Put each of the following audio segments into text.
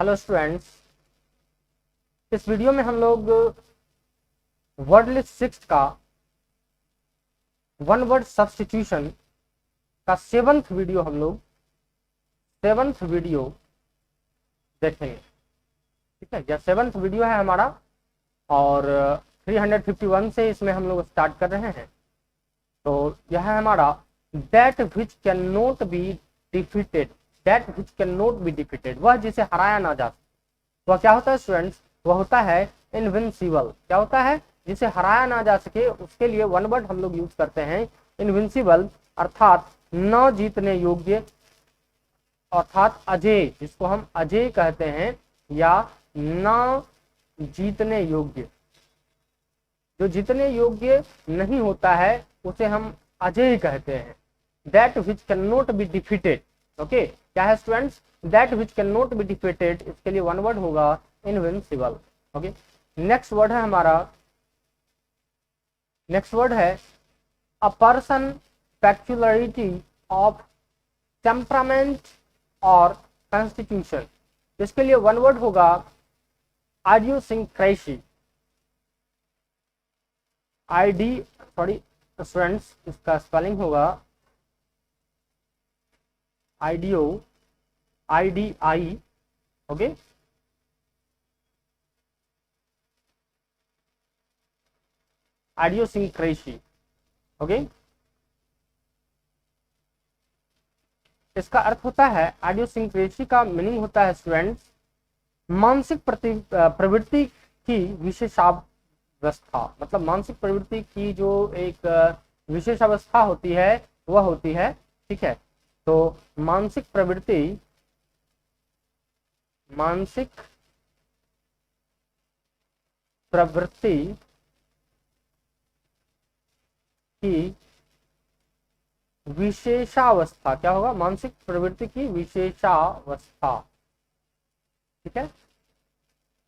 Hello students, इस video में हम लोग वर्ड लिस्ट 6 का वन वर्ड सब्स्टिट्यूशन का सेवंथ वीडियो देखेंगे। ठीक है, यह सेवंथ वीडियो है हमारा और 351 से इसमें हम लोग स्टार्ट कर रहे हैं। तो यह है हमारा that which can not be defeated. वह जिसे हराया ना जा सके वह क्या होता है स्टूडेंट्स? वह होता है इनविंसिबल। क्या होता है? जिसे हराया ना जा सके उसके लिए वन वर्ड हम लोग यूज करते हैं इनविंसिबल, अर्थात न जीतने योग्य, अर्थात अजय, जिसको हम अजय कहते हैं, या न जीतने योग्य। जो जीतने योग्य नहीं होता है उसे हम अजय कहते हैं। That which can not be defeated. Okay, क्या है students? That which can not be defeated, इसके लिए वन वर्ड होगा इनविंसिबल। ओके, नेक्स्ट वर्ड है हमारा, नेक्स्ट वर्ड है अ पर्सन पेक्युलरिटी ऑफ टेम्परामेंट और कॉन्स्टिट्यूशन। इसके लिए वन वर्ड होगा आइडियोसिंक्रेसी। स्टूडेंट्स, इसका स्पेलिंग होगा आइडियो, IDI। ओके, आइडियोसिंक्रेसी। ओके, इसका अर्थ होता है, आइडियोसिंक्रेसी का मीनिंग होता है स्टूडेंट्स मानसिक प्रवृत्ति की विशेषावस्था। मतलब मानसिक प्रवृत्ति की जो एक विशेष अवस्था होती है वह होती है। ठीक है, तो मानसिक प्रवृत्ति की विशेषावस्था। क्या होगा? मानसिक प्रवृत्ति की विशेषावस्था। ठीक है,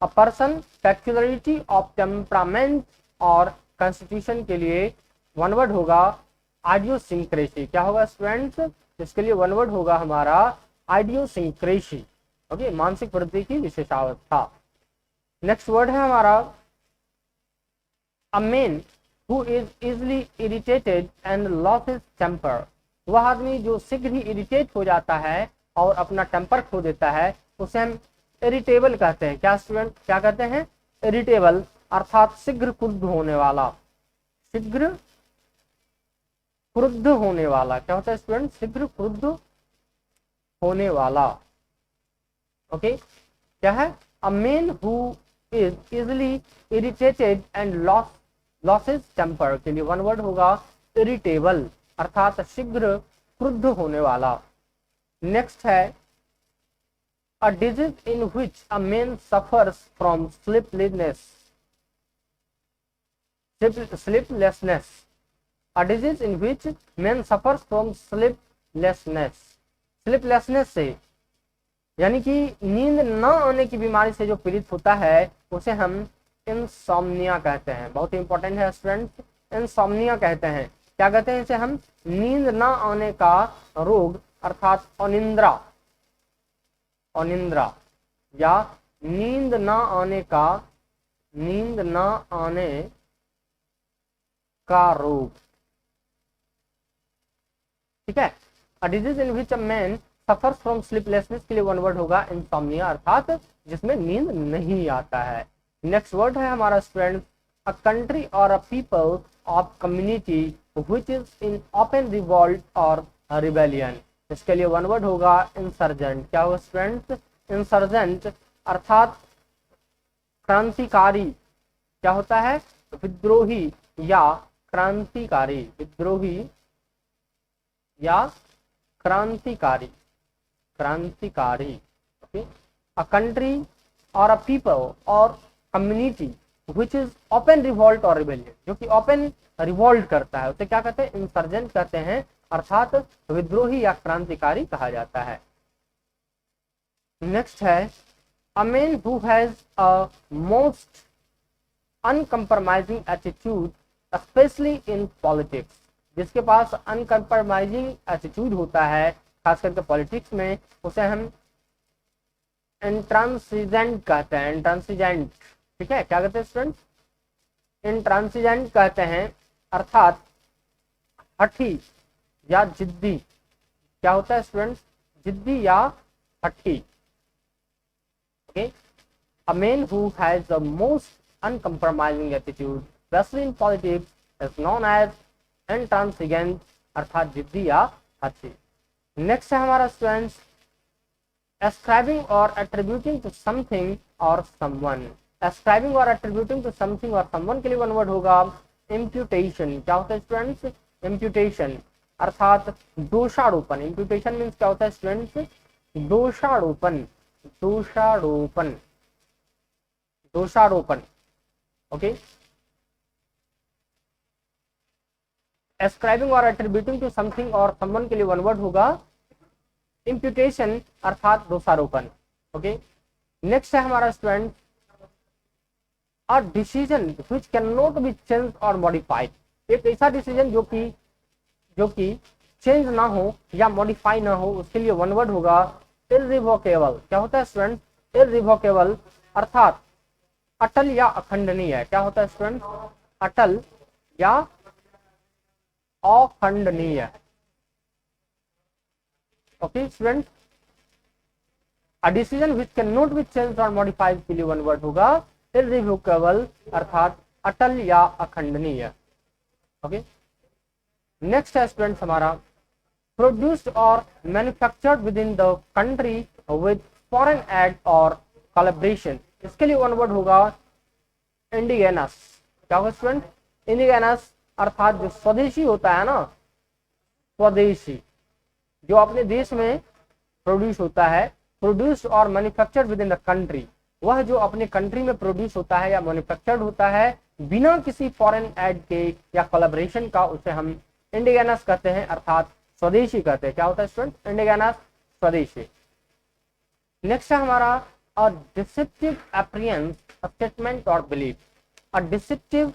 अ पर्सन पेक्युलरिटी ऑफ टेम्परामेंट और कॉन्स्टिट्यूशन के लिए वन वर्ड होगा आइडियोसिंक्रेसी। क्या होगा स्टूडेंट्स? इसके लिए वन वर्ड होगा हमारा आइडियोसिंक्रेसी। ओके, मानसिक प्रवृत्ति की विशेषावस्था। नेक्स्ट वर्ड है हमारा a man who is easily irritated and loses temper. वह आदमी जो शीघ्र ही इरिटेट हो जाता है और अपना टेम्पर खो देता है उसे हम इरिटेबल कहते हैं। क्या स्टूडेंट, क्या कहते हैं? इरिटेबल, अर्थात शीघ्र क्रुद्ध होने वाला। शीघ्र क्रुद्ध होने वाला क्या होता है स्टूडेंट? शीघ्र क्रुद्ध होने वाला। ओके, क्या है? A man who is easily irritated and loses temper के लिए वन वर्ड होगा इरिटेबल, अर्थात शीघ्र क्रुद्ध होने वाला। नेक्स्ट है a disease in which a man suffers from sleeplessness। A disease in which man suffers from sleeplessness से यानी कि नींद न आने की बीमारी से जो पीड़ित होता है उसे हम इंसोम्निया कहते हैं। बहुत ही इंपॉर्टेंट है स्टूडेंट, इंसोम्निया कहते हैं। क्या कहते हैं इसे हम? नींद न आने का रोग, अर्थात अनिद्रा या नींद न आने का रोग। ठीक है, a disease in which a man suffers from sleeplessness के लिए वन वर्ड होगा इंसोम्निया, अर्थात जिसमें नींद नहीं आता है। नेक्स्ट वर्ड है हमारा स्टूडेंट अ कंट्री और a people of community which is in open revolt और रिबेलियन। इसके लिए वन वर्ड होगा इंसर्जेंट। क्या होगा स्टूडेंट? इंसर्जेंट, अर्थात क्रांतिकारी। क्या होता है? विद्रोही या क्रांतिकारी। विद्रोही या क्रांतिकारी। ओके, अ कंट्री और अ पीपल और community which is open revolt और रिबेलियन, जो कि ओपन रिवॉल्ट करता है उसे क्या कहते हैं? इंसर्जेंट कहते हैं, अर्थात विद्रोही या क्रांतिकारी कहा जाता है। नेक्स्ट है a man who has a most uncompromising attitude specially in politics. जिसके पास अनकम्प्रोमाइजिंग एटीट्यूड होता है खास करके पॉलिटिक्स में, उसे हम इंट्रांसिजेंट कहते हैं, इंट्रांसिजेंट, ठीक है, क्या कहते हैं स्टूडेंट्स, इंट्रांसिजेंट कहते हैं, अर्थात हठी या जिद्दी। क्या होता है स्टूडेंट्स, जिद्दी या हठी। Okay, a man who has the most uncompromising attitude specially in politics is known as intransigent, अर्थात जिद्दी या हठी। नेक्स्ट है हमारा students ascribing or attributing to something or someone। ascribing और attributing to something or someone के लिए one word होगा imputation। क्या होता है स्टूडेंट्स, imputation अर्थात दोषारोपण। imputation मीन्स क्या होता है स्टूडेंट्स, दोषारोपण, दोषारोपण, दोषारोपण। ओके, ascribing और attributing to something और someone के लिए वन वर्ड होगा imputation अर्थात दोषारोपण। ओके, नेक्स्ट है हमारा student a decision which can not B change और मॉडिफाइड। एक ऐसा डिसीजन जो कि चेंज ना हो या मॉडिफाई ना हो, उसके लिए वन वर्ड होगा इररिवोकेबल। क्या होता है स्टूडेंट, इररिवोकेबल अर्थात अटल या अखंडनीय। क्या होता है स्टूडेंट, अटल या अखंडनीय। Okay student, a decision which can not be changed और मॉडिफाइड के लिए वन वर्ड होगा इररिवोकेबल अर्थात अटल या अखंडनीय। ओके, नेक्स्ट है स्टूडेंट्स हमारा प्रोड्यूस्ड और manufactured with in the country with foreign aid और कोलैबोरेशन। इसके लिए वन वर्ड होगा इंडिगेनस। क्या होगा स्टूडेंट, इंडिगेनस अर्थात जो स्वदेशी होता है ना, स्वदेशी जो अपने देश में प्रोड्यूस होता है, प्रोड्यूस्ड और manufactured with in the country, वह जो अपने कंट्री में प्रोड्यूस होता है या मैन्युफैक्चर्ड होता है बिना किसी फॉरेन एड के या कोलैबोरेशन का, उसे हम इंडिगेनस कहते हैं अर्थात स्वदेशी कहते हैं। क्या होता है स्टूडेंट, इंडिगेनस स्वदेशी। नेक्स्ट है हमारा अ डिसेप्टिव अपीयरेंस स्टेटमेंट और बिलीफ। अ डिसेप्टिव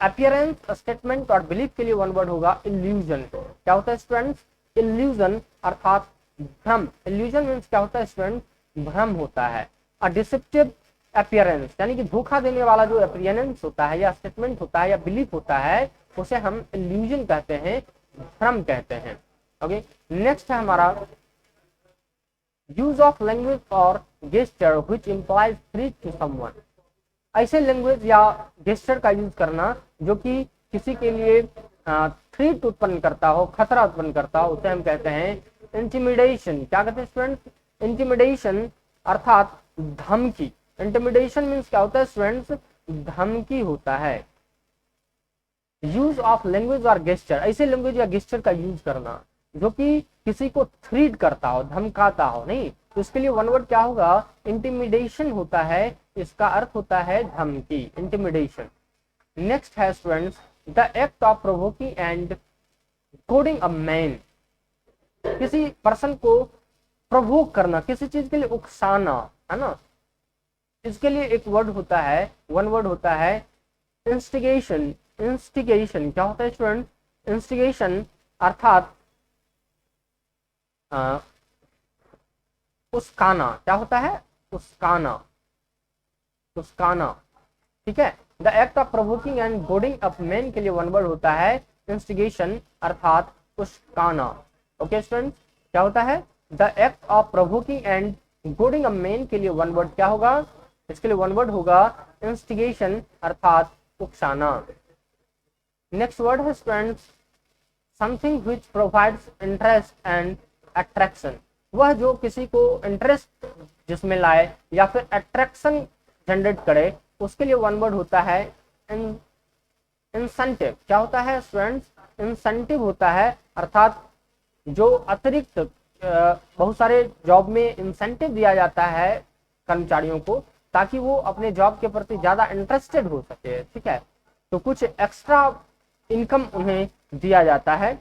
अपीयरेंस स्टेटमेंट और बिलीफ के लिए वन वर्ड होगा इल्यूजन। क्या होता है स्टूडेंट्स, इल्यूजन अर्थात भ्रम। इल्यूजन मीन्स क्या होता है स्टूडेंट, भ्रम होता है। अ डिसेप्टिव अपीयरेंस यानी कि धोखा देने वाला जो अपीयरेंस होता है या स्टेटमेंट होता है या बिलीफ होता है, उसे हम इल्यूजन कहते हैं, भ्रम कहते हैं। ओके, नेक्स्ट है हमारा यूज ऑफ लैंग्वेज और gesture which implies threat to someone. ऐसे लैंग्वेज या गेस्चर का यूज करना जो कि किसी के लिए थ्रेट उत्पन्न करता हो, खतरा उत्पन्न करता हो, उसे हम कहते हैं इंटिमिडेशन। क्या कहते हैं स्टूडेंट्स, इंटिमिडेशन अर्थात धमकी। इंटिमिडेशन मीन्स क्या होता है स्टूडेंट्स, धमकी होता है। यूज ऑफ लैंग्वेज और गेस्चर, ऐसे लैंग्वेज या गेस्चर का यूज करना जो कि किसी को थ्रेट करता हो, धमकाता हो, नहीं तो इसके लिए वन वर्ड क्या होगा, इंटिमिडेशन होता है। इसका अर्थ होता है धमकी, इंटिमिडेशन। नेक्स्ट है students the act of provoking and goading a man. किसी पर्सन को प्रोवोक करना, किसी चीज के लिए उकसाना, है ना, इसके लिए एक वर्ड होता है, वन वर्ड होता है इंस्टिगेशन। इंस्टिगेशन क्या होता है स्टूडेंट, इंस्टिगेशन अर्थात उसकाना। क्या होता है, उसकाना, उसकाना, ठीक है। The act of provoking and goading up man के लिए वन वर्ड होता है इंस्टिगेशन अर्थात उसकाना। ओके स्टूडेंट, क्या होता है, the act of provoking and goading a man के लिए वन वर्ड क्या होगा, इसके लिए वन वर्ड होगा इंस्टिगेशन अर्थात उकसाना। नेक्स्ट वर्ड है students something which provides interest and attraction. वह जो किसी को इंटरेस्ट जिसमें लाए या फिर अट्रैक्शन जनरेट करे, उसके लिए वन वर्ड होता है इंसेंटिव। क्या होता है स्टूडेंट्स, इंसेंटिव होता है अर्थात जो अतिरिक्त बहुत सारे जॉब में इंसेंटिव दिया जाता है कर्मचारियों को, ताकि वो अपने जॉब के प्रति ज्यादा इंटरेस्टेड हो सके, ठीक है। तो कुछ एक्स्ट्रा इनकम उन्हें दिया जाता है,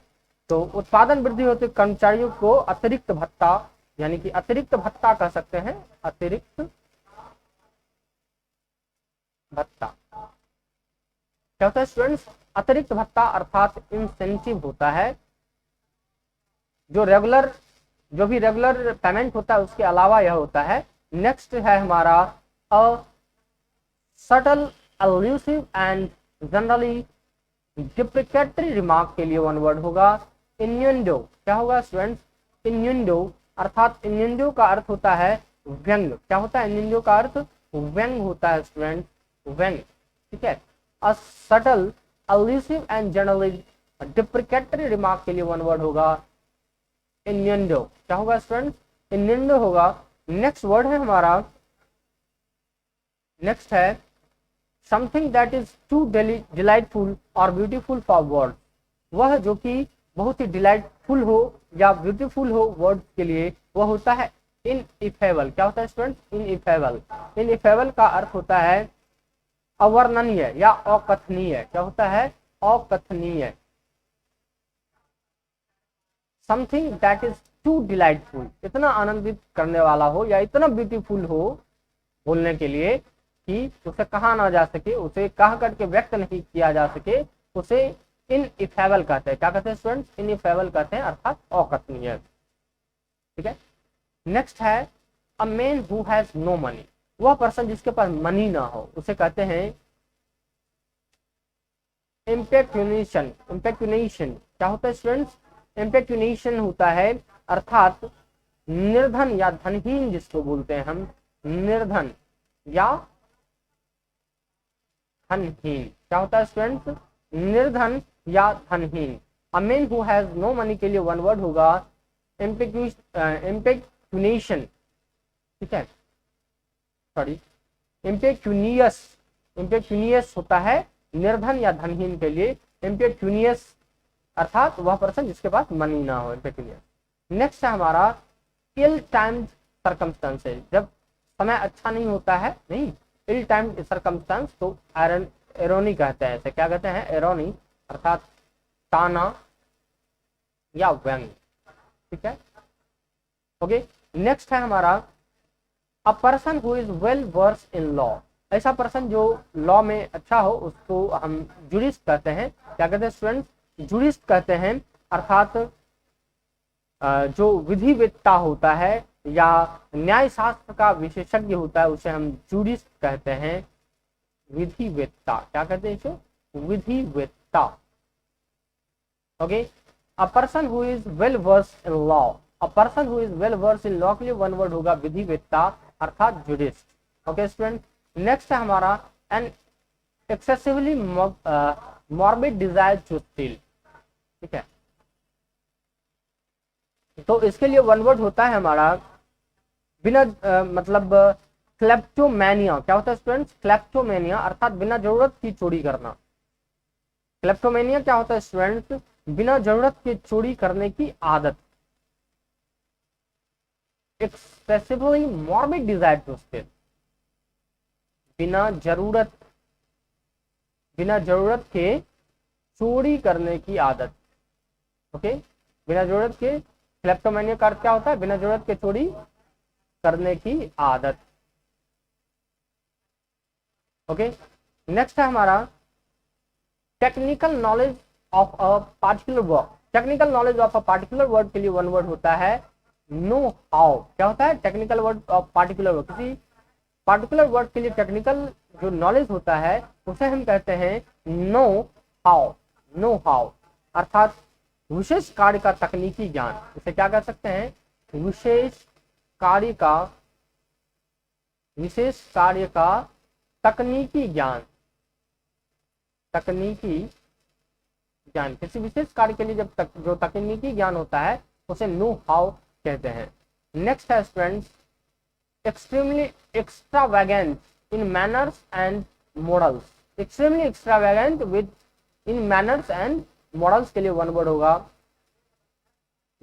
तो उत्पादन वृद्धि होते कर्मचारियों को अतिरिक्त भत्ता, यानी कि अतिरिक्त भत्ता कह सकते हैं, अतिरिक्त भत्ता। क्या होता है स्टूडेंट्स, अतिरिक्त भत्ता अर्थात इंसेंटिव होता है। जो भी रेगुलर पेमेंट होता है उसके अलावा यह होता है नेक्स्ट है हमारा a subtle allusive and generally deprecatory remark के लिए वन वर्ड होगा इन्यूंडो। क्या होगा स्टूडेंट्स? इन्यूंडो, अर्थात इन्यूंडो का अर्थ होता है व्यंग। क्या होता है इन्यूंडो का अर्थ? व्यंग होता है स्टूडेंट, व्यंग। ठीक है। A subtle allusive and generally deprecatory remark के लिए वन वर्ड होगा इन्यूंडो। क्या होगा स्टूडेंट? इन्यूंडो होगा। नेक्स्ट वर्ड है हमारा, नेक्स्ट है something that is too delightful और ब्यूटीफुल फॉर वर्ड। वह जो कि बहुत ही डिलाइटफुल हो या ब्यूटीफुल हो वर्ड के लिए, वह होता है इनइफेबल। क्या होता है स्टूडेंट? इनइफेबल। इनइफेबल का अर्थ होता है अवर्णनीय या अकथनीय। क्या होता है? अकथनीय। Something that is too delightful, इतना आनंदित करने वाला हो या इतना ब्यूटीफुल हो बोलने के लिए कि उसे कहा ना जा सके, उसे कह करके व्यक्त नहीं किया जा सके, उसे इनइफेबल कहते हैं। क्या कहते हैं स्टूडेंट्स? इनइफेबल कहते हैं, अर्थात अकथनीय। ठीक है। नेक्स्ट है a man who has no money. वह पर्सन जिसके पास मनी ना हो उसे कहते हैं इम्पेक्यूनेशन। इम्पेक्यूनेशन क्या होता है स्टूडेंट्स? इम्पेक्यूनेशन होता है अर्थात निर्धन या धनहीन, जिसको बोलते हैं हम निर्धन या धनहीन। क्या होता है स्टूडेंट्स? निर्धन या धनहीन। A man who has no money के लिए वन वर्ड होगा इम्पेक्यूनेशन। ठीक है, सॉरी, इम्पेक्यूनियस। इम्पेक्यूनियस होता है निर्धन या धनहीन के लिए, इम्पेक्यूनियस अर्थात वह पर्सन जिसके पास मनी ना हो, इम्पेक्यूनियस। नेक्स्ट है हमारा इल टाइम्ड सर्कमस्टेंसेस। जब समय अच्छा नहीं होता है, नहीं, इल टाइम्ड सर्कमस्टेंस तो एरोनी कहते हैं। ऐसे क्या कहते हैं? एरोनी, अर्थात ताना या व्यंग। ठीक है, ओके। नेक्स्ट है हमारा a person who is well versed in law. ऐसा पर्सन जो लॉ में अच्छा हो उसको हम जुरिस्ट कहते हैं। क्या कहते हैं स्टूडेंट्स? जुरिस्ट कहते हैं, अर्थात जो विधिवेत्ता होता है या न्याय शास्त्र का विशेषज्ञ होता है उसे हम जुरिस्ट कहते हैं, विधिवेत्ता। क्या कहते हैं इसे? विधिवेत्ता। Okay. A person who is well versed in law. A person who is well versed in law के लिए वन वर्ड होगा विधिवेत्ता, अर्थात जुरिस्ट। Okay student. नेक्स्ट है हमारा an excessively morbid desire to steal. ठीक है, तो इसके लिए वन वर्ड होता है हमारा बिना मतलब क्लेप्टोमेनिया। क्या होता है स्टूडेंट्स? क्लेप्टोमेनिया अर्थात बिना जरूरत की चोरी करना। क्लेप्टोमेनिया क्या होता है स्टूडेंट्स? बिना जरूरत के चोरी करने की आदत। Excessively morbid desire to steal, बिना जरूरत के चोरी करने की आदत। ओके, बिना जरूरत के, क्लेप्टोमेनिया का अर्थ क्या होता है? बिना जरूरत के चोरी करने की आदत। ओके। नेक्स्ट है हमारा technical knowledge of a particular word. Technical knowledge of a particular word के लिए वन वर्ड होता है नो हाउ। क्या होता है? Technical word of particular word. किसी पार्टिकुलर वर्ड के लिए टेक्निकल जो नॉलेज होता है उसे हम कहते हैं नो हाउ। नो हाउ अर्थात विशेष कार्य का तकनीकी ज्ञान। इसे क्या कह सकते हैं? विशेष कार्य का तकनीकी ज्ञान। तकनीकी ज्ञान, किसी विशेष कार्य के लिए जो तकनीकी ज्ञान होता है उसे नो हाउ कहते हैं। नेक्स्ट है students extremely extravagant in manners and models. Extremely extravagant with in manners and models के लिए वन वर्ड होगा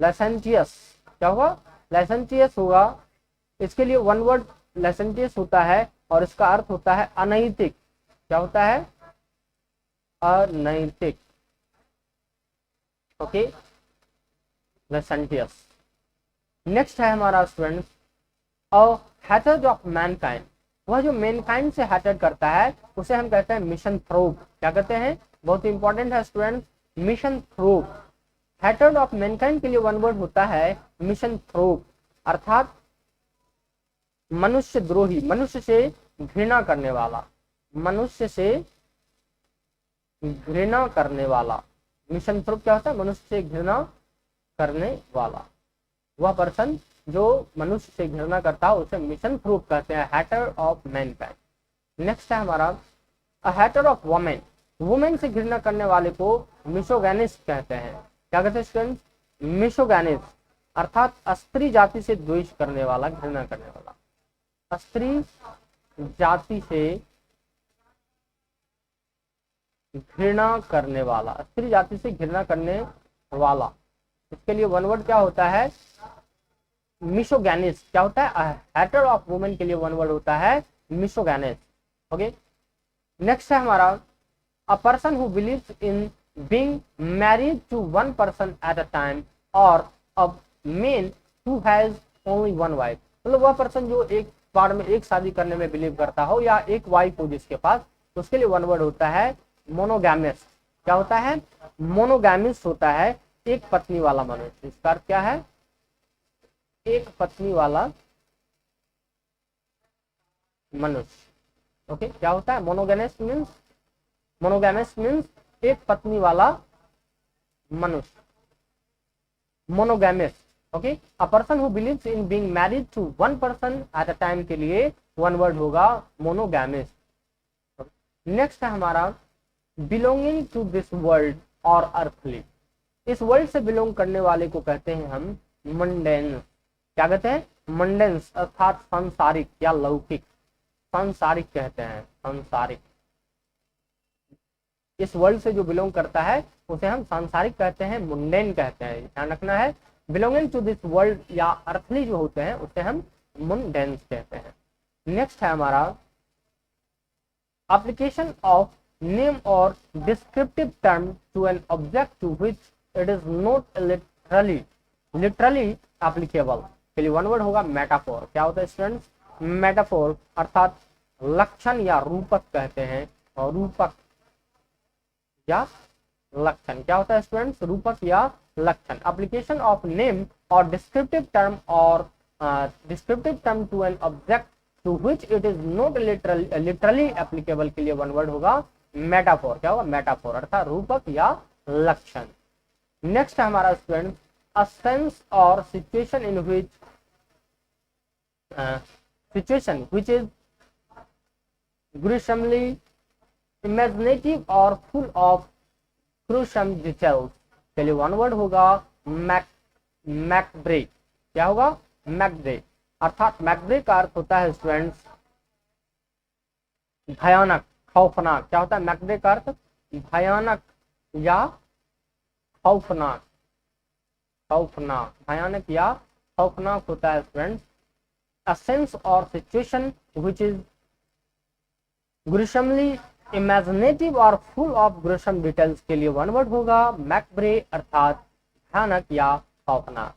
लाइसेंटियस। क्या होगा? लाइसेंटियस होगा। इसके लिए वन वर्ड लाइसेंटियस होता है और इसका अर्थ होता है अनैतिक। क्या होता है? अनैतिक। ओके, लाइसेंटियस। नेक्स्ट है हमारा स्टूडेंट्स अ हैटर्ड ऑफ मैनकाइंड। वह जो मैनकाइंड से हैटर्ड करता है उसे हम कहते हैं मिसैंथ्रोप। क्या कहते हैं? बहुत ही इंपॉर्टेंट है स्टूडेंट्स, मिसैंथ्रोप। हैटर्ड ऑफ मैनकाइंड के लिए वन वर्ड होता है मिसैंथ्रोप, अर्थात मनुष्य द्रोही, मनुष्य से घृणा करने वाला, मनुष्य से घृणा करने वाला। मिसनथ्रोप क्या होता है? मनुष्य से घृणा करने वाला। वह पर्सन जो मनुष्य से घृणा करता है उसे मिसनथ्रोप कहते हैं, हैटर ऑफ मैनकाइंड। नेक्स्ट है हमारा अ हैटर ऑफ वुमेन, वुमेन से घृणा करने वाले को मिसोगैनिस्ट कहते हैं। क्या कहते हैं स्टूडेंट्स? मिसोगैनिस्ट, अर्थात स्त्री जाति से द्वेष करने वाला, घृणा करने वाला। स्त्री जाति से घृणा करने वाला, स्त्री जाति से घृणा करने वाला, इसके लिए वन वर्ड क्या होता है? मिसोगैनिस्ट। क्या होता है? हैटर ऑफ वुमेन के लिए वन वर्ड होता है मिसोगैनिस्ट। ओके, नेक्स्ट है हमारा a person who believes in being married to one person at a time और a man who has only one wife. मतलब वह पर्सन जो एक बार में एक शादी करने में बिलीव करता हो या एक वाइफ हो जिसके पास, तो उसके लिए वन वर्ड होता है मोनोगैमिस्ट। क्या होता है? मोनोगैमिस्ट होता है एक पत्नी वाला मनुष्य। इसका अर्थ क्या है? एक पत्नी वाला मनुष्य। ओके, क्या होता है? मोनोगैमिस्ट मीन्स एक पत्नी वाला मनुष्य, monogamist. Okay, a person who believes in being married to one person at a time के लिए वन वर्ड होगा मोनोगैमिस्ट। नेक्स्ट है हमारा बिलोंगिंग टू दिस वर्ल्ड और अर्थली, इस वर्ल्ड से बिलोंग करने वाले को कहते हैं हम मंडेन्स। क्या कहते हैं? मंडेन्स, अर्थात सांसारिक या लौकिक, सांसारिक कहते हैं, सांसारिक। इस वर्ल्ड से जो बिलोंग करता है उसे हम सांसारिक कहते हैं, मुंडेन कहते हैं। ध्यान रखना है, बिलोंगिंग टू दिस वर्ल्ड या अर्थली जो होते हैं उसे हम मुंडेन्स कहते हैं। नेक्स्ट है हमारा एप्लीकेशन ऑफ नेम और descriptive term to an object to which it is not literally applicable के लिए वन वर्ड होगा मेटाफोर। क्या होता है स्टूडेंट्स? मेटाफोर अर्थात लक्षण या रूपक कहते हैं, और रूपक या लक्षण। क्या होता है स्टूडेंट्स? रूपक या लक्षण। एप्लीकेशन ऑफ नेम और डिस्क्रिप्टिव टर्म और descriptive term to an object to which it is not literally applicable के लिए वन वर्ड होगा मेटाफोर। क्या होगा? मेटाफोर अर्थात रूपक या लक्षण। नेक्स्ट है हमारा स्टूडेंट अ सेंस और situation in which situation which is gruesomely imaginative और full of gruesome details के लिए वन वर्ड होगा मैकब्रे। क्या होगा? मैकब्रे, अर्थात मैकब्रे का अर्थ होता है स्टूडेंट्स भयानक, खौफनाक। क्या होता है मैकब्रे का अर्थ? भयानक या खौफनाक, खौफनाक, भयानक या खौफनाक होता है students. A sense or situation which is gruesomely imaginative और full of gruesome details के लिए वन वर्ड होगा मैकब्रे अर्थात भयानक या खौफनाक।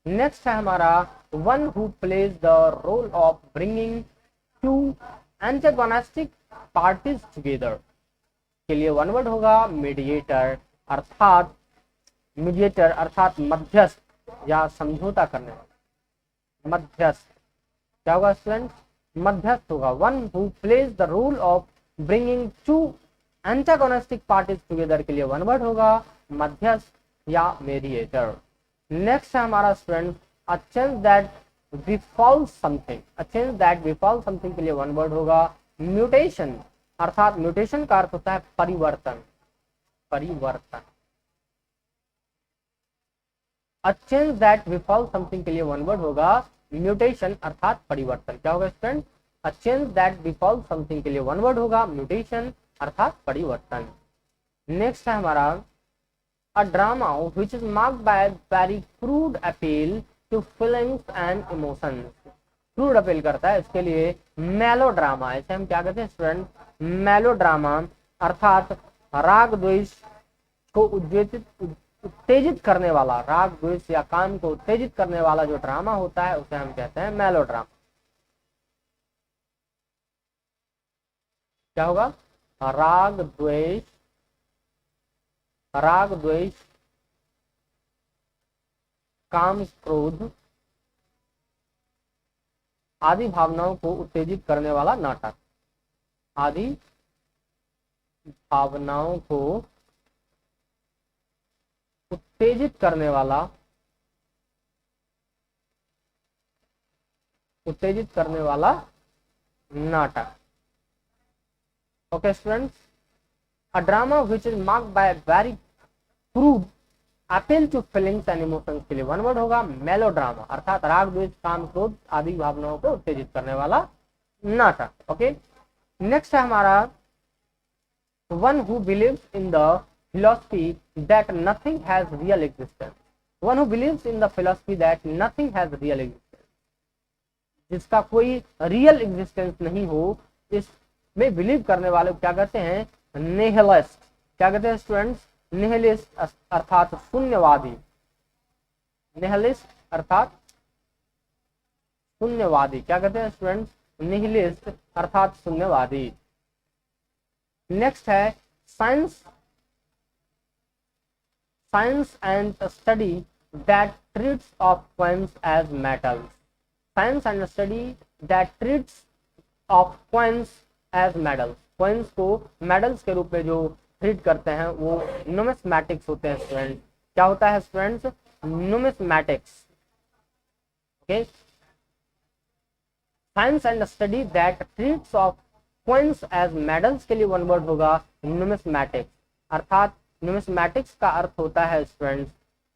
नेक्स्ट है हमारा one who plays the role of bringing two antagonistic parties together के लिए वन वर्ड होगा मीडिएटर अर्थात मध्यस्थ या समझौता करने वाला, मध्यस्थ। क्या होगा स्टूडेंट? मध्यस्थ होगा। One who plays the role of bringing two antagonistic parties together के लिए वन वर्ड होगा मध्यस्थ या मीडिएटर। नेक्स्ट है हमारा student a change that befalls something, a change that befalls something के लिए वन वर्ड होगा म्यूटेशन अर्थात म्यूटेशन का अर्थ होता है परिवर्तन, परिवर्तन। A change that befalls something के लिए वन वर्ड होगा म्यूटेशन अर्थात परिवर्तन। क्या होगा स्टूडेंट? A change that befalls something के लिए वन वर्ड होगा म्यूटेशन अर्थात परिवर्तन। नेक्स्ट है हमारा a drama which is marked by very crude appeal to feelings and emotions. Crude appeal करता है, इसके लिए मेलोड्रामा, इसे हम क्या कहते हैं स्टूडेंट? मेलोड्रामा अर्थात राग द्वेष को उत्तेजित करने वाला, राग द्वेष या काम को उत्तेजित करने वाला जो ड्रामा होता है उसे हम कहते हैं मेलोड्रामा। क्या होगा? राग द्वेष काम क्रोध आदि भावनाओं को उत्तेजित करने वाला नाटक। आदि भावनाओं को उत्तेजित करने वाला नाटक। Okay students, a drama which is marked by very crude appeal to feelings and emotions के लिए वन वर्ड होगा मेलोड्रामा, अर्थात राग द्वेष काम क्रोध आदि भावनाओं को उत्तेजित करने वाला नाटक। ओके, नेक्स्ट है हमारा one who believes in the philosophy that nothing has real existence. One who believes in the philosophy that nothing has real existence. जिसका कोई रियल एग्जिस्टेंस नहीं हो, इसमें बिलीव करने वाले क्या कहते हैं? निहिलिस्ट। क्या कहते हैं स्टूडेंट्स? निहिलिस्ट अर्थात शून्यवादी। निहिलिस्ट अर्थात शून्यवादी। क्या कहते हैं स्टूडेंट्स? निहिलिस्ट अर्थात शून्यवादी। नेक्स्ट है science and study that treats of coins as metals. Science and study that treats of coins as metals. Coins को मेडल्स के रूप में जो ट्रीट करते हैं वो न्यूमिस्मैटिक्स होते हैं स्टूडेंट। क्या होता है students? Numismatics. Okay, science and study that treats of coins as medals के लिए वन वर्ड होगा न्यूमिस्मैटिक्स, अर्थात न्यूमिस्मैटिक्स का अर्थ होता है स्टूडेंट्स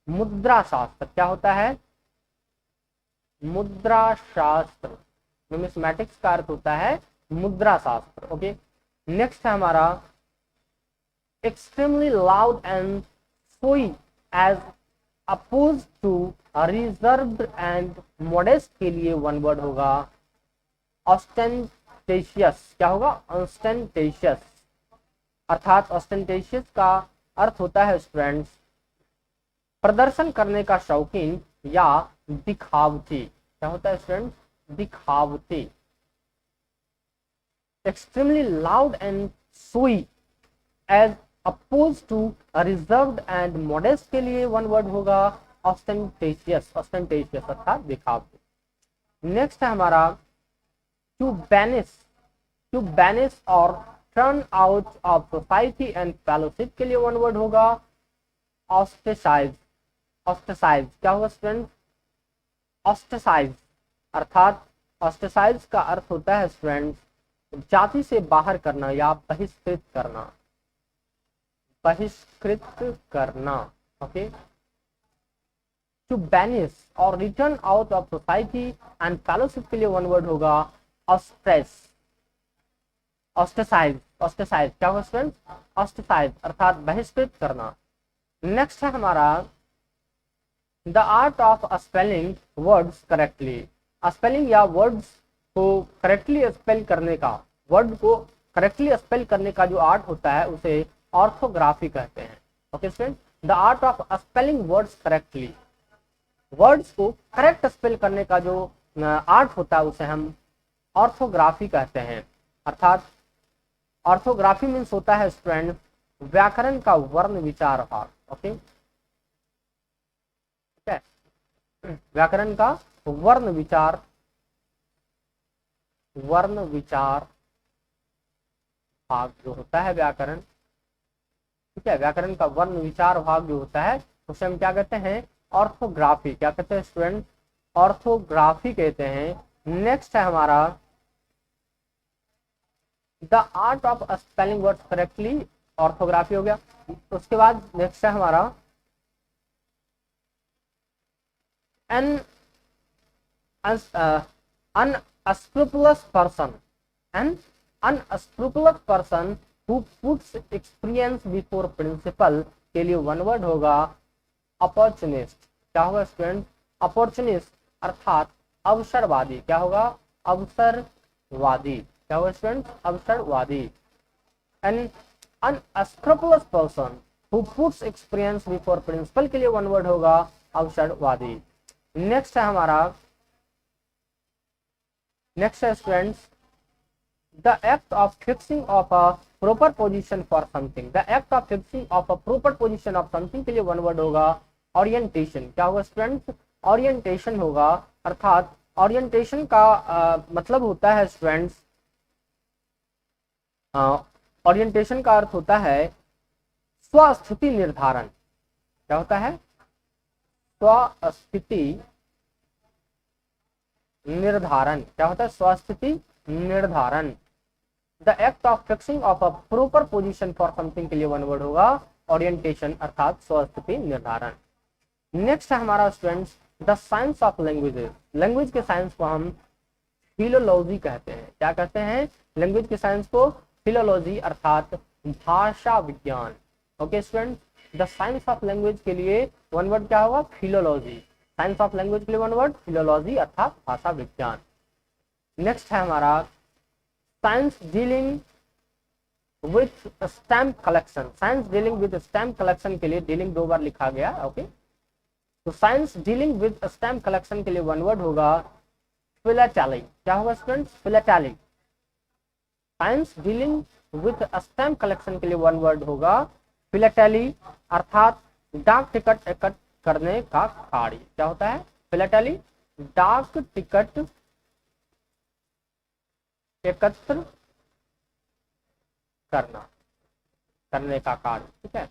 मुद्रा शास्त्र। क्या होता है? मुद्रा शास्त्र। न्यूमिस्मैटिक्स का अर्थ होता है मुद्रा शास्त्र। ओके, नेक्स्ट है हमारा extremely loud and showy as opposed to reserved and modest के लिए वन वर्ड होगा ऑस्टेंटेशियस। क्या होगा? ऑस्टेंटेशियस, अर्थात ऑस्टेंटेशियस का अर्थ होता है स्टूडेंट्स प्रदर्शन करने का शौकीन या दिखावती। क्या होता है स्टूडेंट्स? दिखावती। Extremely loud and showy as opposed to reserved and modest के लिए वन वर्ड होगा ऑस्टेंटेशियस। ऑस्टेंटेशियस अर्थात दिखावती। नेक्स्ट है हमारा टू बैनिश और turn out of society and fellowship के लिए वन वर्ड होगा ऑस्ट्रेसाइज। ऑस्ट्रेसाइज क्या होगा स्टूडेंट? ऑस्ट्रेसाइज, अर्थात ऑस्ट्रेसाइज का अर्थ होता है स्टूडेंट जाति से बाहर करना या बहिष्कृत करना। बहिष्कृत करना। ओके, टू बैनिश और return out of society and fellowship के लिए वन वर्ड होगा ऑस्ट्रेस। ऑस्ट्रेसाइज। ऑस्ट्रेसाइज क्या होगा स्टूडेंट? ऑस्ट्रेसाइज अर्थात बहिष्कृत करना। नेक्स्ट है हमारा the art of spelling words correctly. Spelling या वर्ड्स को करेक्टली स्पेल करने का, वर्ड को करेक्टली स्पेल करने का जो आर्ट होता है उसे ऑर्थोग्राफी कहते हैं। Okay student, the art of spelling words correctly. Words को करेक्ट स्पेल करने का जो आर्ट होता है उसे हम ऑर्थोग्राफी कहते हैं, अर्थात ऑर्थोग्राफी मीन्स होता है स्टूडेंट व्याकरण का वर्ण विचार भाग। ओके, ठीक है, व्याकरण का वर्ण विचार भाग जो होता है व्याकरण, ठीक है, व्याकरण का वर्ण विचार भाग जो होता है उसे हम क्या कहते हैं? ऑर्थोग्राफी। क्या कहते हैं स्टूडेंट? ऑर्थोग्राफी कहते हैं। नेक्स्ट है हमारा the art of spelling words correctly, orthography हो गया। उसके बाद नेक्स्ट है हमारा an unscrupulous person who puts experience before principle के लिए वन वर्ड होगा अपॉर्चुनिस्ट। क्या होगा स्टूडेंट? अपॉर्चुनिस्ट अर्थात अवसरवादी। क्या होगा? अवसरवादी। क्या होगा स्टूडेंट? अवसरवादी। An unscrupulous person who puts experience before principle के लिए वन वर्ड होगा अवसरवादी। नेक्स्ट है हमारा, नेक्स्ट है students the act of fixing of a proper position for something. The act of fixing of a proper position of something के लिए one word होगा ओरिएंटेशन। क्या होगा स्टूडेंट्स? ओरिएंटेशन होगा, अर्थात ओरिएंटेशन का मतलब होता है स्टूडेंट्स, ओरिएंटेशन का अर्थ होता है स्वस्थिति निर्धारण। क्या होता है? स्वस्थिति निर्धारण। क्या होता है? स्वस्थिति निर्धारण। The act of fixing of a proper position for something के लिए वन वर्ड होगा ओरिएंटेशन अर्थात स्वस्थिति निर्धारण। नेक्स्ट है हमारा students the science of languages. Language के साइंस को हम फिलोलॉजी कहते हैं। क्या कहते हैं? लैंग्वेज के साइंस को फिलोलॉजी अर्थात भाषा विज्ञान। Okay students, the science of language के लिए वन वर्ड क्या होगा? फिलोलॉजी। साइंस ऑफ लैंग्वेज के लिए वन वर्ड फिलोलॉजी अर्थात भाषा विज्ञान। नेक्स्ट है हमारा science dealing with stamp collection. Science dealing with stamp collection के लिए डीलिंग दो बार लिखा गया। ओके, तो science dealing with stamp collection के लिए वन वर्ड होगा फिलाटेली। क्या होगा students? Philately. Science dealing with stamp collection के लिए वन वर्ड होगा फिलाटेली अर्थात डाक टिकट एकत्र करने का कार्य। क्या होता है? फिलाटेली डाक टिकट एकत्र करने का कार्य। ठीक है,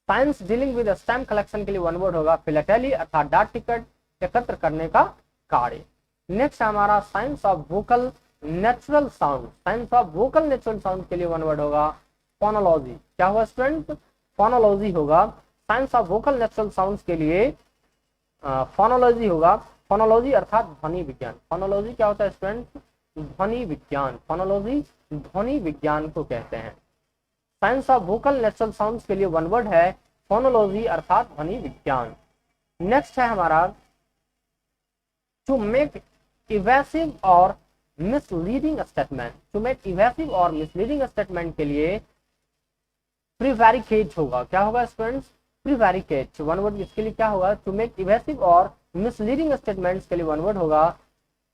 science dealing with stamp collection के लिए वन वर्ड होगा फिलाटेली अर्थात डाक टिकट एकत्र करने का कार्य। नेक्स्ट हमारा science of vocal natural sound. Science of vocal natural sound के लिए वन वर्ड होगा फोनोलॉजी। क्या हुआ स्टूडेंट? फोनोलॉजी होगा। Science of vocal natural sounds के लिए फोनोलॉजी होगा। फोनोलॉजी अर्थात ध्वनि विज्ञान। फोनोलॉजी क्या होता है स्टूडेंट? ध्वनि विज्ञान। फोनोलॉजी ध्वनि विज्ञान को कहते हैं। Science of vocal natural sounds के लिए वन वर्ड है फोनोलॉजी अर्थात ध्वनि विज्ञान। नेक्स्ट है हमारा टू मेक इवेसिव और misleading statement. To make evasive और मिसलीडिंग स्टेटमेंट के लिए प्रीवैरिकेट होगा। क्या होगा स्टूडेंट्स? प्रीवैरिकेट। वन वर्ड इसके लिए क्या होगा? टू मेक इवेसिव और मिसलीडिंग स्टेटमेंट्स के लिए वन वर्ड होगा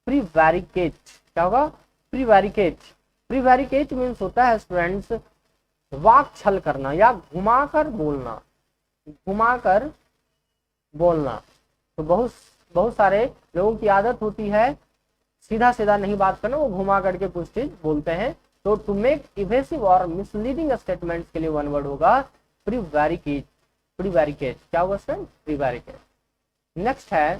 प्रीवैरिकेट। क्या होगा? प्रीवैरिकेट। प्रीवैरिकेट मीन्स होता है स्टूडेंट्स वाक छल करना या घुमाकर बोलना। घुमाकर बोलना। तो बहुत सारे लोगों की आदत होती है सीधा सीधा नहीं बात करना, वो घुमा करके कुछ चीज बोलते हैं। तो टू मेक इवेसिव और मिसलीडिंग स्टेटमेंट्स के लिए वन वर्ड होगा प्रीवैरिकेट। प्रीवैरिकेट क्या होगा स्टूडेंट? प्रीवैरिकेट। नेक्स्ट है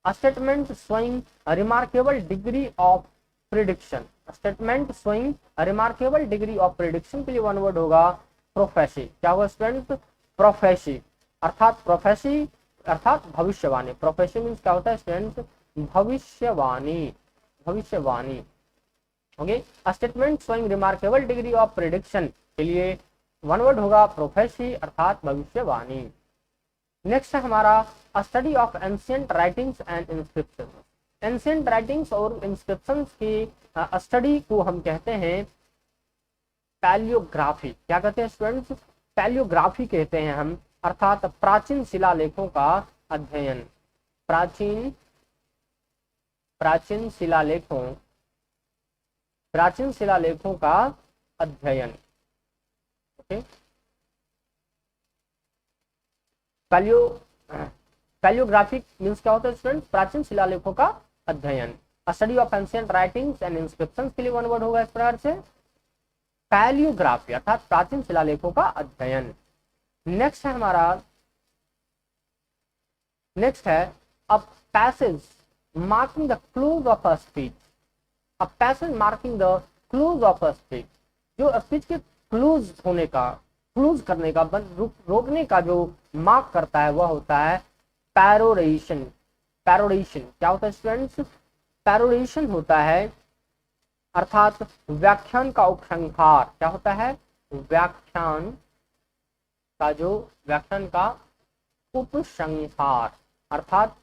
statement showing remarkable degree of prediction. Statement showing remarkable degree of prediction के लिए वन वर्ड होगा प्रोफेसी। क्या होगा स्टूडेंट? प्रोफेसी अर्थात प्रोफेसी अर्थात भविष्यवाणी। प्रोफेसी मीन्स क्या होता है स्टूडेंट? भविष्यवाणी। भविष्यवाणी। Okay, statement showing remarkable degree of prediction के लिए वन वर्ड होगा प्रोफेसी अर्थात भविष्यवाणी। नेक्स्ट है हमारा study of ancient writings and inscription. Ancient writings और इंस्क्रिप्शंस की स्टडी को हम कहते हैं पैलियोग्राफी। क्या कहते हैं स्टूडेंट्स? पैलियोग्राफी कहते हैं हम अर्थात प्राचीन शिलालेखों का अध्ययन। प्राचीन शिलालेखों का अध्ययन। ओके, पैलियोग्राफिक मीन्स क्या होता है स्टूडेंट? प्राचीन शिलालेखों का अध्ययन। Study of ancient writings and inscriptions के लिए वन वर्ड होगा इस प्रकार से पैलियोग्राफी अर्थात प्राचीन शिलालेखों का अध्ययन। नेक्स्ट है हमारा a passage marking the close of a speech. A passage marking the close of a speech. जो स्पीच के क्लोज होने का, क्लोज करने का, रोकने का जो मार्क करता है वह होता है पैरोरेशन। पैरोरेशन क्या होता है स्टूडेंट्स? पैरोरेशन होता है अर्थात व्याख्यान का उपसंहार। क्या होता है? व्याख्यान का उपसंहार अर्थात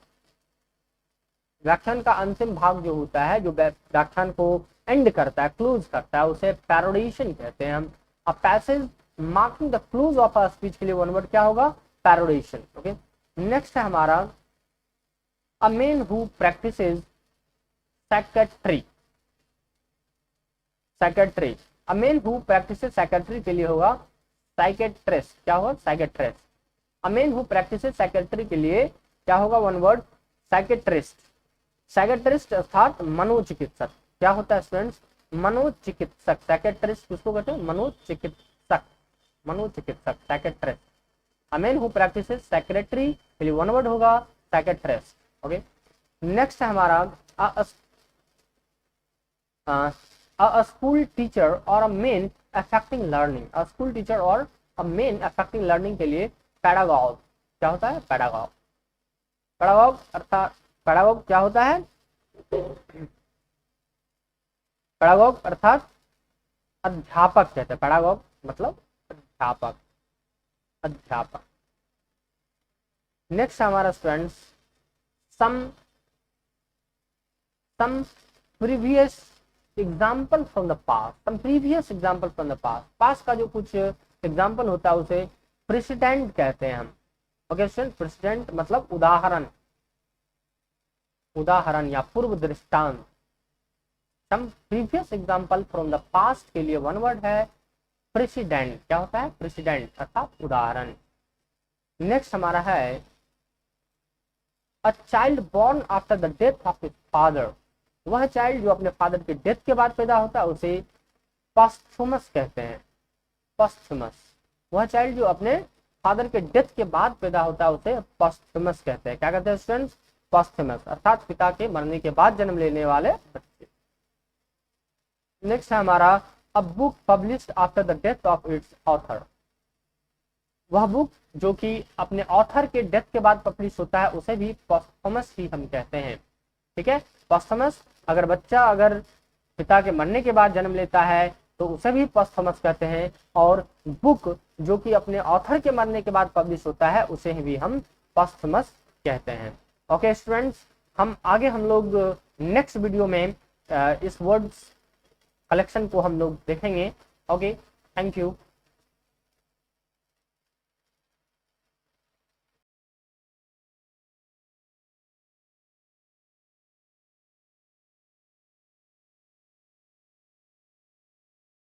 व्याख्यान का अंतिम भाग जो होता है, जो व्याख्यान को एंड करता है, क्लोज करता है, उसे पैरोडेशन कहते हैं हम। A passage marking the close of a speech के लिए वन वर्ड क्या होगा? पैरोडेशन। ओके, नेक्स्ट है हमारा a man who practices secretary. Secretary. A man who practices secretary के लिए होगा साइकेट्रिस्ट। क्या होगा? Psychiatrist. A man who practices secretary के लिए क्या होगा वन वर्ड, साइकेट्रिस्ट। साइकेट्रिस्ट अर्थात मनोचिकित्सक। क्या होता है स्टूडेंट्स, मनोचिकित्सक। साइकेट्रिस्ट किसको कहते हैं, मनोचिकित्सक, मनोचिकित्सक psychiatrist. A man who practices secretary, के लिए वन वर्ड होगा साइकेट्रिस्ट। ओके, नेक्स्ट है हमारा a school teacher or a main affecting learning। a school teacher or a main affecting learning के लिए pedagogue। क्या होता है, pedagogue। pedagogue अर्थात pedagogue क्या होता है, pedagogue अर्थात अध्यापक कहते हैं। pedagogue मतलब अध्यापक, अध्यापक। नेक्स्ट हमारा students some previous example from the past. Some previous example from the past. Past का जो कुछ एग्जाम्पल होता है उसे प्रेसिडेंट कहते हैं हम। ओके स्टूडेंट, प्रेसिडेंट मतलब उदाहरण, उदाहरण या पूर्व दृष्टांत। Some previous example from the past के लिए वन वर्ड है प्रेसिडेंट। क्या होता है, प्रेसिडेंट अर्थात उदाहरण। नेक्स्ट हमारा है a child born after the death of his father. वह चाइल्ड जो अपने फादर के डेथ के बाद पैदा होता है उसे पोस्थुमस कहते हैं, पोस्थुमस। वह चाइल्ड जो अपने फादर के डेथ के बाद पैदा होता है उसे पोस्थुमस कहते हैं। क्या कहते हैं स्टूडेंट्स, पोस्थुमस अर्थात पिता के मरने के बाद जन्म लेने वाले बच्चे। नेक्स्ट है हमारा a book published after the death of its author. वह बुक जो कि अपने ऑथर के डेथ के बाद पब्लिश होता है उसे भी पोस्थुमस ही हम कहते हैं। ठीक है, पोस्थुमस। अगर बच्चा अगर पिता के मरने के बाद जन्म लेता है तो उसे भी पोस्थुमस कहते हैं, और बुक जो कि अपने ऑथर के मरने के बाद पब्लिश होता है उसे भी हम पोस्थुमस कहते हैं। ओके स्टूडेंट्स, हम लोग नेक्स्ट वीडियो में इस वर्ड्स कलेक्शन को हम लोग देखेंगे। Okay, thank you.